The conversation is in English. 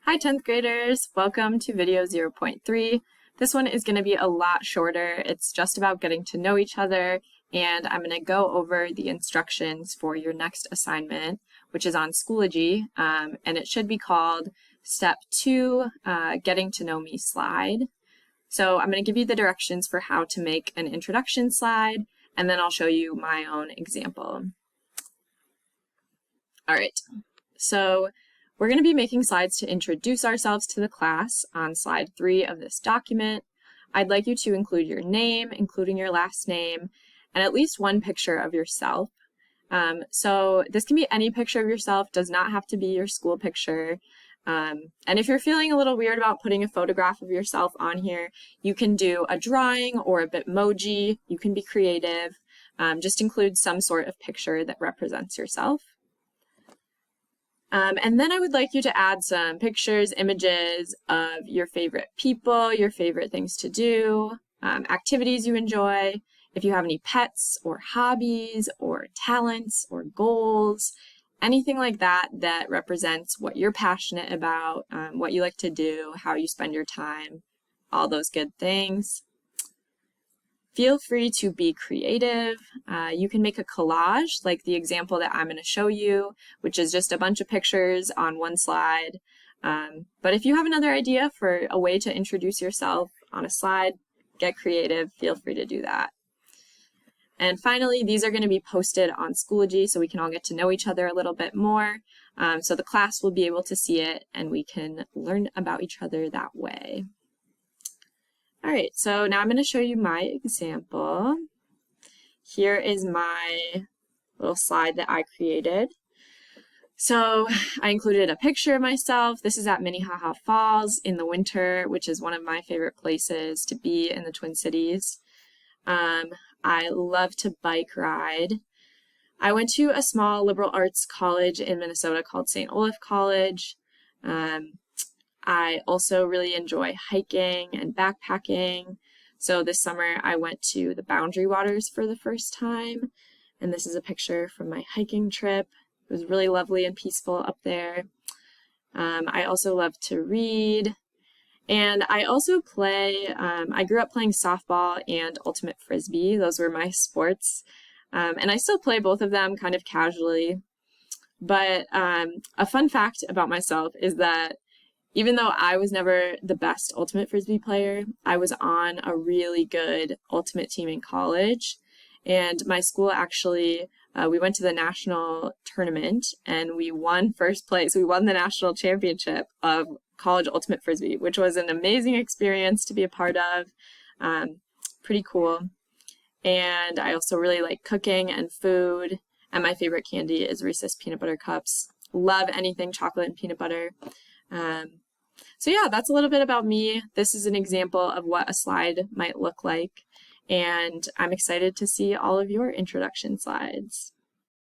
Hi 10th graders, welcome to video 0.3. This one is going to be a lot shorter. It's just about getting to know each other, and I'm going to go over the instructions for your next assignment, which is on Schoology, and it should be called Step 2, Getting to Know Me slide. So I'm going to give you the directions for how to make an introduction slide, and then I'll show you my own example. All right, so we're going to be making slides to introduce ourselves to the class on slide 3 of this document. I'd like you to include your name, including your last name, and at least one picture of yourself. So this can be any picture of yourself, does not have to be your school picture. And if you're feeling a little weird about putting a photograph of yourself on here, you can do a drawing or a Bitmoji. You can be creative. Just include some sort of picture that represents yourself. And then I would like you to add some pictures, images of your favorite people, your favorite things to do, activities you enjoy, if you have any pets or hobbies or talents or goals, anything like that that represents what you're passionate about, what you like to do, how you spend your time, all those good things. Feel free to be creative. You can make a collage like the example that I'm going to show you, which is just a bunch of pictures on one slide. But if you have another idea for a way to introduce yourself on a slide, get creative, feel free to do that. And finally, these are going to be posted on Schoology so we can all get to know each other a little bit more. So the class will be able to see it and we can learn about each other that way. All right, so now I'm going to show you my example. Here is my little slide that I created. So I included a picture of myself. This is at Minnehaha Falls in the winter, which is one of my favorite places to be in the Twin Cities. I love to bike ride. I went to a small liberal arts college in Minnesota called St. Olaf College. I also really enjoy hiking and backpacking. So this summer I went to the Boundary Waters for the first time. And this is a picture from my hiking trip. It was really lovely and peaceful up there. I also love to read. And I also play, I grew up playing softball and ultimate frisbee. Those were my sports. And I still play both of them kind of casually. But a fun fact about myself is that even though I was never the best ultimate frisbee player, I was on a really good ultimate team in college. And my school actually, we went to the national tournament and we won first place. We won the national championship of college ultimate frisbee, which was an amazing experience to be a part of. Pretty cool. And I also really like cooking and food. And my favorite candy is Reese's peanut butter cups. Love anything chocolate and peanut butter. So yeah, that's a little bit about me. This is an example of what a slide might look like, and I'm excited to see all of your introduction slides.